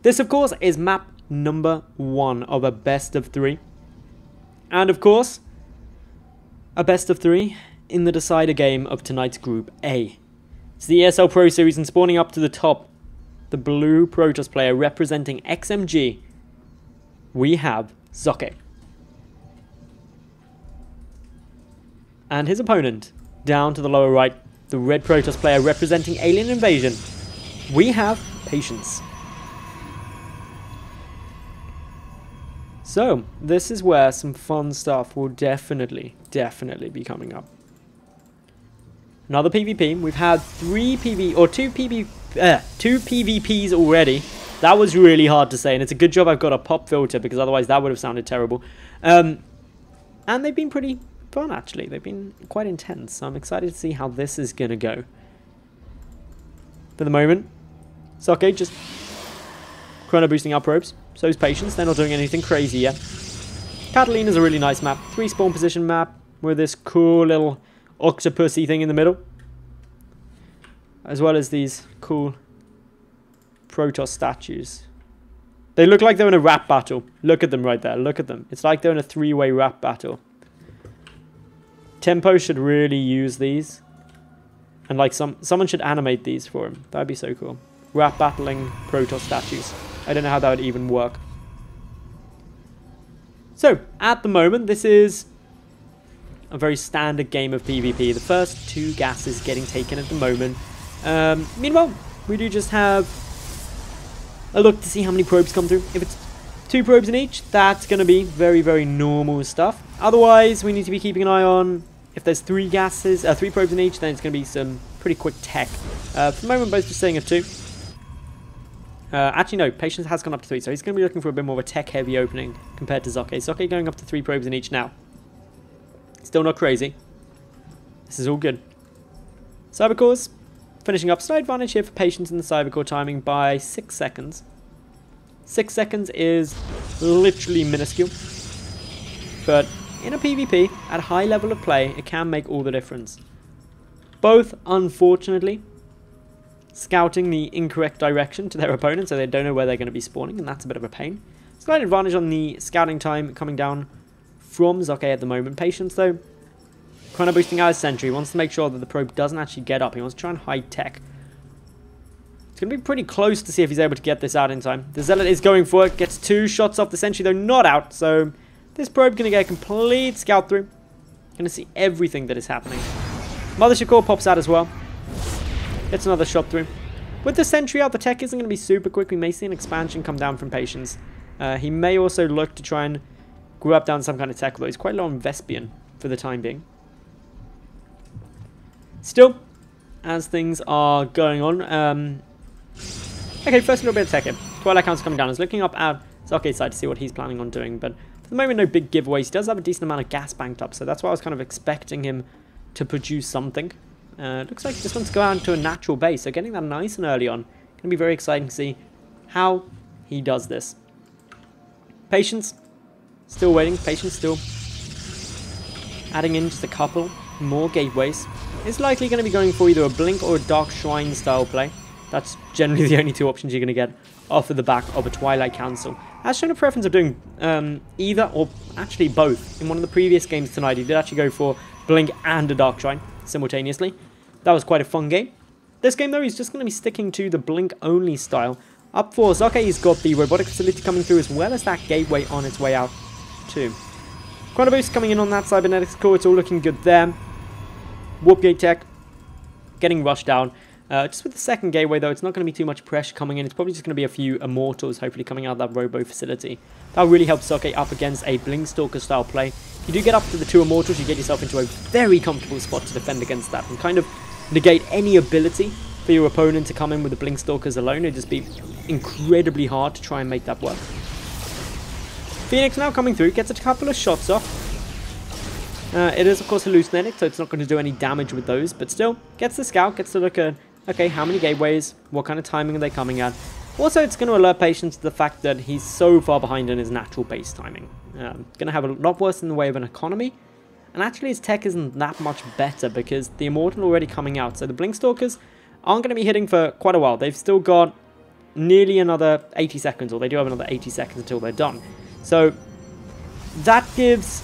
This, of course, is map number 1 of a best of 3. And, of course, a best of 3 in the decider game of tonight's Group A. It's the ESL Pro Series, and spawning up to the top, the blue Protoss player representing XMG, we have Socke. And his opponent, down to the lower right, the red Protoss player representing Alien Invasion, we have Patience. So, this is where some fun stuff will definitely be coming up. Another PvP. We've had 2 PvPs already. That was really hard to say, and it's a good job I've got a pop filter, because otherwise that would have sounded terrible. And they've been pretty fun, actually. They've been quite intense, so I'm excited to see how this is going to go. For the moment, Socke just chrono boosting our probes. So is Patience. They're not doing anything crazy yet. Catalina's a really nice map. 3 spawn position map with this cool little octopusy thing in the middle. As well as these cool Protoss statues. They look like they're in a rap battle. Look at them right there. Look at them. It's like they're in a 3-way rap battle. Tempo should really use these. And like someone should animate these for him. That'd be so cool. Rap battling Protoss statues. I don't know how that would even work. So, at the moment, this is a very standard game of PvP. The first 2 gases getting taken at the moment. Meanwhile, we do just have a look to see how many probes come through. If it's 2 probes in each, that's going to be very normal stuff. Otherwise, we need to be keeping an eye on if there's 3 probes in each, then it's going to be some pretty quick tech. For the moment, both just saying a 2. Actually, no, Patience has gone up to 3, so he's going to be looking for a bit more of a tech-heavy opening compared to Socke. Socke going up to 3 probes in each now. Still not crazy. This is all good. Cybercores finishing up. Slight advantage here for Patience in the Cybercore timing by 6 seconds. 6 seconds is literally minuscule. But in a PvP, at a high level of play, it can make all the difference. Both, unfortunately, scouting the incorrect direction to their opponent, so they don't know where they're going to be spawning, and that's a bit of a pain. Slight advantage on the scouting time coming down from Socke at the moment. Patience, though, chrono boosting out his sentry. He wants to make sure that the probe doesn't actually get up. He wants to try and hide tech. It's going to be pretty close to see if he's able to get this out in time. The Zealot is going for it. Gets 2 shots off the sentry, though not out. So this probe going to get a complete scout through. Going to see everything that is happening. Mothership Core pops out as well. Gets another shot through. With the sentry out, the tech isn't going to be super quick. We may see an expansion come down from Patience. He may also look to try and grab down some kind of tech, although he's quite low on Vespian for the time being. Still, as things are going on, okay, first a little bit of tech here. Twilight Count's coming down. I was looking up at Socke's side to see what he's planning on doing, but for the moment, no big giveaways. He does have a decent amount of gas banked up, so that's why I was kind of expecting him to produce something. Looks like he just wants to go out to a natural base, so getting that nice and early on. Going to be very exciting to see how he does this. Patience, still waiting. Patience still adding in just a couple more gateways. Is likely going to be going for either a Blink or a Dark Shrine style play. That's generally the only 2 options you're going to get off of the back of a Twilight Council. Has shown a preference of doing either or actually both. In one of the previous games tonight, he did actually go for Blink and a Dark Shrine simultaneously. That was quite a fun game. This game, though, he's just going to be sticking to the Blink-only style. Up for Socke, he's got the Robotic Facility coming through, as well as that Gateway on its way out, too. Chrono Boost coming in on that Cybernetics Core. It's all looking good there. Warp Gate Tech getting rushed down. Just with the second Gateway, though, it's not going to be too much pressure coming in. It's probably just going to be a few Immortals, hopefully, coming out of that Robo Facility. That'll really help Socke up against a Blinkstalker-style play. If you do get up to the 2 Immortals, you get yourself into a very comfortable spot to defend against that, and kind of negate any ability for your opponent to come in with the Blinkstalkers alone. It'd just be incredibly hard to try and make that work. Phoenix now coming through, gets a couple of shots off. It is, of course, hallucinating, so it's not going to do any damage with those, but still, gets the scout, gets to look at, okay, how many gateways, what kind of timing are they coming at. Also, it's going to alert Patience to the fact that he's so far behind in his natural base timing. Going to have a lot worse in the way of an economy. And actually, his tech isn't that much better because the Immortal already coming out. So the Blinkstalkers aren't going to be hitting for quite a while. They've still got nearly another 80 seconds, or they do have another 80 seconds until they're done. So that gives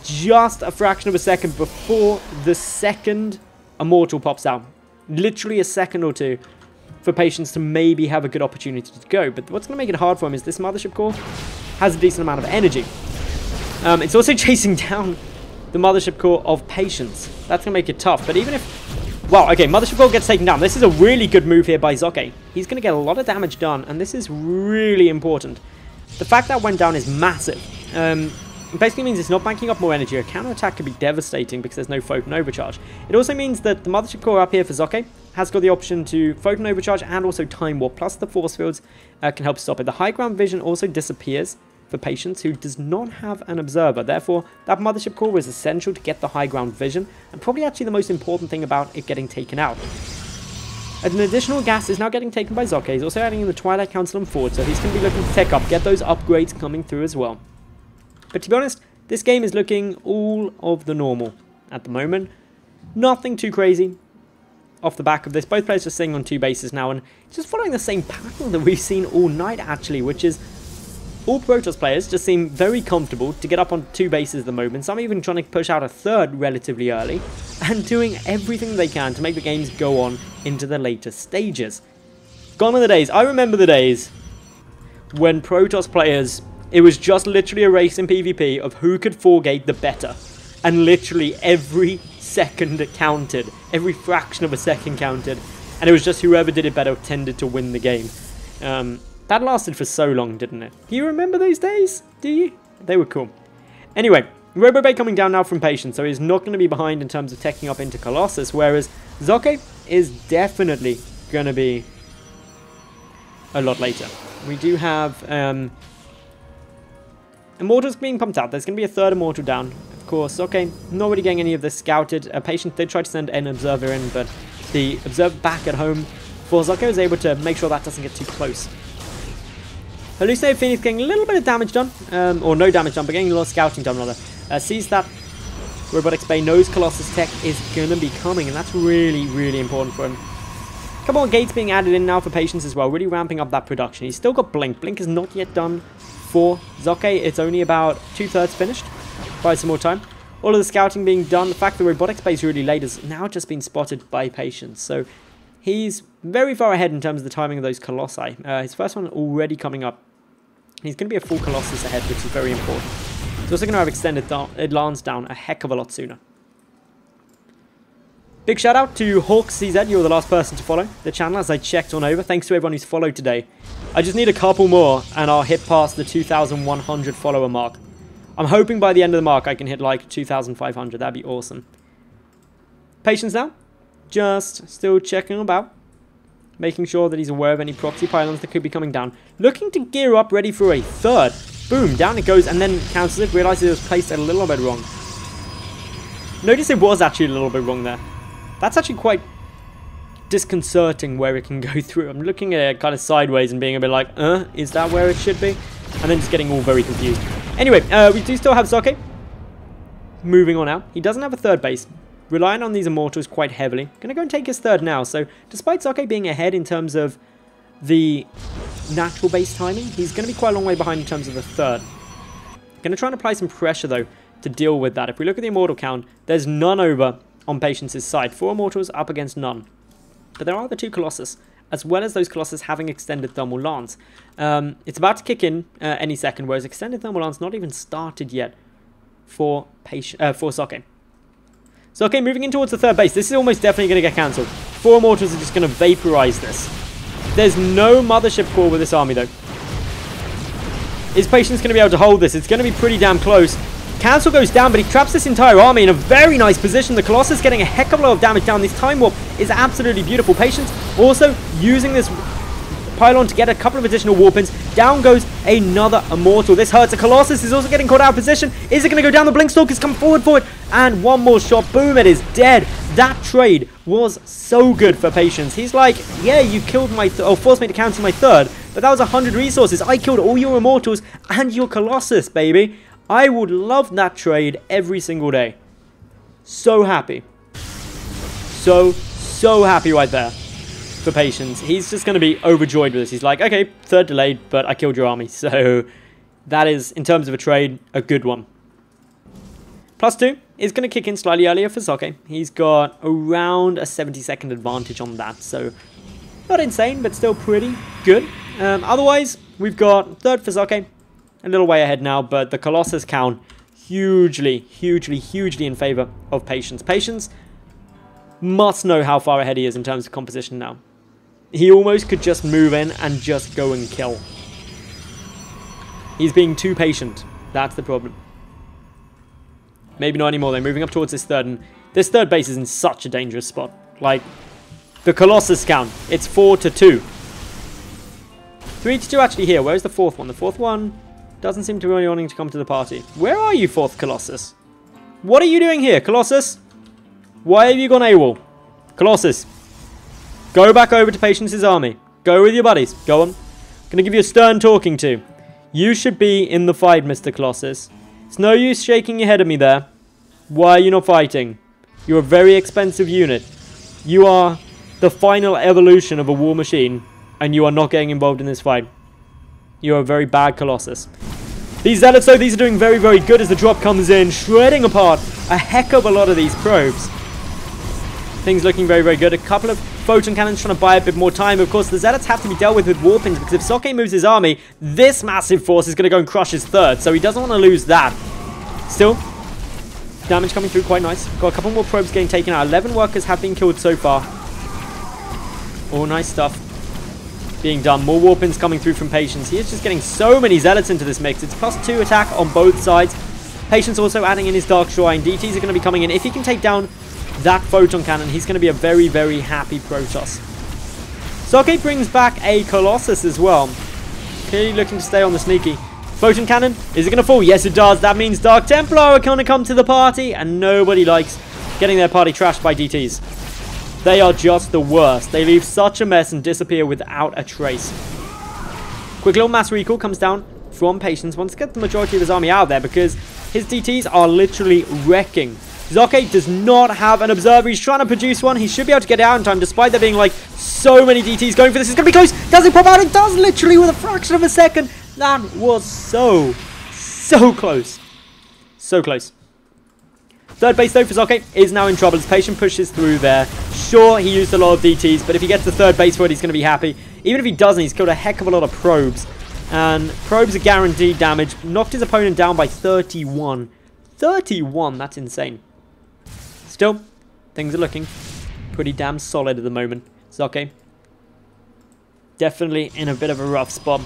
just a fraction of a second before the second immortal pops out. Literally a second or two for Patience to maybe have a good opportunity to go. But what's going to make it hard for him is this Mothership Core has a decent amount of energy. It's also chasing down the Mothership Core of Patience. That's going to make it tough. But even if... Wow, okay, Mothership Core gets taken down. This is a really good move here by Socke. He's going to get a lot of damage done, and this is really important. The fact that went down is massive. It basically means it's not banking up more energy. A counter-attack could be devastating because there's no Photon Overcharge. It also means that the Mothership Core up here for Socke has got the option to Photon Overcharge and also Time Warp, plus the Force Fields can help stop it. The High Ground Vision also disappears for Patience, who does not have an Observer. Therefore, that Mothership Core was essential to get the High Ground Vision, and probably actually the most important thing about it getting taken out. An additional gas is now getting taken by Socke. He's also adding in the Twilight Council and Ford, so he's going to be looking to tech up, get those upgrades coming through as well. But to be honest, this game is looking all of the normal at the moment. Nothing too crazy off the back of this. Both players just sitting on 2 bases now, and just following the same pattern that we've seen all night actually, which is all Protoss players just seem very comfortable to get up on 2 bases at the moment. Some even trying to push out a 3rd relatively early, and doing everything they can to make the games go on into the later stages. Gone are the days. I remember the days when Protoss players, it was just literally a race in PvP of who could 4-gate the better. And literally every second counted. Every fraction of a second counted. And it was just whoever did it better tended to win the game. That lasted for so long, didn't it? Do you remember those days? Do you? They were cool. Anyway, Robobay coming down now from Patience, so he's not going to be behind in terms of teching up into Colossus, whereas Socke is definitely going to be a lot later. We do have Immortals being pumped out. There's going to be a 3rd Immortal down. Of course, Socke not really getting any of this scouted. Patience did try to send an Observer in, but the Observer back at home for Socke is able to make sure that doesn't get too close. Hallucinated Phoenix getting a little bit of damage done, or no damage done, but getting a lot of scouting done rather. Sees that Robotics Bay knows Colossus tech is going to be coming, and that's really, really important for him. A couple more gates being added in now for Patience as well, really ramping up that production. He's still got Blink. Blink is not yet done for Socke. It's only about 2/3 finished. Buy some more time. All of the scouting being done. The fact that Robotics Bay is really late has now just been spotted by Patience. So he's very far ahead in terms of the timing of those Colossi. His first one already coming up. He's going to be a full Colossus ahead, which is very important. He's also going to have extended Lance down a heck of a lot sooner. Big shout out to HawkCZ, you were the last person to follow the channel as I checked on over. Thanks to everyone who's followed today. I just need a couple more and I'll hit past the 2,100 follower mark. I'm hoping by the end of the mark I can hit like 2,500. That'd be awesome. Patience now. Just still checking about. Making sure that he's aware of any proxy pylons that could be coming down. Looking to gear up, ready for a 3rd. Boom, down it goes, and then cancels it. Realizes it was placed a little bit wrong. Notice it was actually a little bit wrong there. That's actually quite disconcerting where it can go through. I'm looking at it kind of sideways and being a bit like, is that where it should be? And then just getting all very confused. Anyway, we do still have Socke. Moving on out. He doesn't have a 3rd base. Relying on these Immortals quite heavily. Going to go and take his 3rd now. So, despite Socke being ahead in terms of the natural base timing, he's going to be quite a long way behind in terms of the 3rd. Going to try and apply some pressure, though, to deal with that. If we look at the Immortal count, there's none over on Patience's side. 4 Immortals up against none. But there are the 2 Colossus, as well as those Colossus having extended Thermal Lance. It's about to kick in any second, whereas extended Thermal Lance not even started yet for Socke. So, okay, moving in towards the 3rd base. This is almost definitely going to get cancelled. 4 Immortals are just going to vaporize this. There's no Mothership Core with this army, though. Is Patience going to be able to hold this? It's going to be pretty damn close. Cancel goes down, but he traps this entire army in a very nice position. The Colossus getting a heck of a lot of damage down. This Time Warp is absolutely beautiful. Patience also using this pylon to get a couple of additional warp-ins. Down goes another Immortal. This hurts. The Colossus is also getting caught out of position. Is it going to go down? The Blinkstalker's come forward for it. And one more shot. Boom, it is dead. That trade was so good for Patience. He's like, yeah, you killed my... forced me to cancel my 3rd. But that was 100 resources. I killed all your Immortals and your Colossus, baby. I would love that trade every single day. So happy. So happy right there. for Patience. He's just going to be overjoyed with this. He's like, okay, third delayed, but I killed your army. So that is, in terms of a trade, a good one. +2 is going to kick in slightly earlier for Socke. He's got around a 70-second advantage on that. So not insane, but still pretty good. Otherwise, we've got third for Socke. A little way ahead now, but the Colossus count hugely in favor of Patience. Patience must know how far ahead he is in terms of composition now. He almost could just move in and just go and kill. He's being too patient. That's the problem. Maybe not anymore. They're moving up towards this third, and this third base is in such a dangerous spot. Like, the Colossus count, it's 4-2. 3-2 actually here. Where's the fourth one? The fourth one doesn't seem to be wanting to come to the party. Where are you, fourth Colossus? What are you doing here, Colossus? Why have you gone AWOL? Colossus, go back over to Patience's army. Go with your buddies. Go on. Gonna give you a stern talking to. You should be in the fight, Mr. Colossus. It's no use shaking your head at me there. Why are you not fighting? You're a very expensive unit. You are the final evolution of a war machine, and you are not getting involved in this fight. You're a very bad Colossus. These Zealots, though, these are doing very good as the drop comes in, shredding apart a heck of a lot of these probes. Things looking very good. A couple of photon cannons trying to buy a bit more time. Of course, the Zealots have to be dealt with warpings, because if Socke moves his army, this massive force is going to go and crush his third, so he doesn't want to lose that. Still, damage coming through quite nice. Got a couple more probes getting taken out. 11 workers have been killed so far. All nice stuff being done. More warpings coming through from Patience. He is just getting so many Zealots into this mix. It's +2 attack on both sides. Patience also adding in his Dark Shrine. DTs are going to be coming in. If he can take down that photon cannon, he's going to be a very happy Protoss. Socke brings back a Colossus as well. Clearly looking to stay on the sneaky. Photon cannon, is it going to fall? Yes, it does. That means Dark Templar are going to come to the party, and nobody likes getting their party trashed by DTs. They are just the worst. They leave such a mess and disappear without a trace. Quick little mass recall comes down from Patience. Wants to get the majority of his army out there because his DTs are literally wrecking. Socke does not have an observer. He's trying to produce one. He should be able to get out in time, despite there being like so many DTs going for this. It's going to be close. Does it pop out? It does, literally with a fraction of a second. That was so close. So close. Third base though for Socke is now in trouble as Patient pushes through there. Sure, he used a lot of DTs, but if he gets the third base for it, he's going to be happy. Even if he doesn't, he's killed a heck of a lot of probes. And probes are guaranteed damage. Knocked his opponent down by 31. 31, that's insane. Still, things are looking pretty damn solid at the moment. Socke definitely in a bit of a rough spot.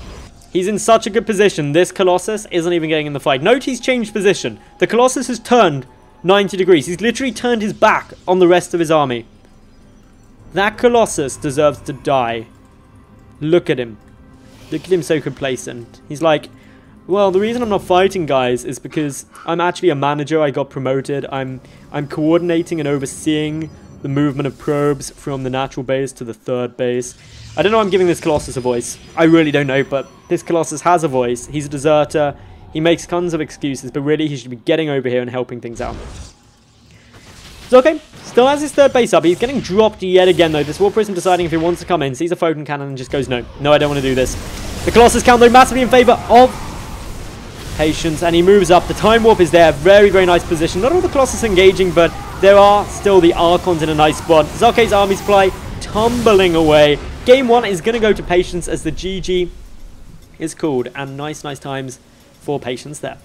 He's in such a good position. This Colossus isn't even getting in the fight. Note he's changed position. The Colossus has turned 90 degrees. He's literally turned his back on the rest of his army. That Colossus deserves to die. Look at him. Look at him so complacent. He's like, well, the reason I'm not fighting, guys, is because I'm actually a manager. I got promoted. I'm coordinating and overseeing the movement of probes from the natural base to the third base. I don't know why I'm giving this Colossus a voice. I really don't know, but this Colossus has a voice. He's a deserter. He makes tons of excuses, but really he should be getting over here and helping things out. Socke still has his third base up. He's getting dropped yet again, though. This War Prism deciding if he wants to come in, sees a photon cannon and just goes, no, I don't want to do this. The Colossus count, though, massively in favor of Patience, and he moves up. The Time Warp is there. Very nice position. Not all the Colossus engaging, but there are still the Archons in a nice spot. Socke's army supply tumbling away. Game 1 is going to go to Patience as the GG is called, and nice times for Patience there.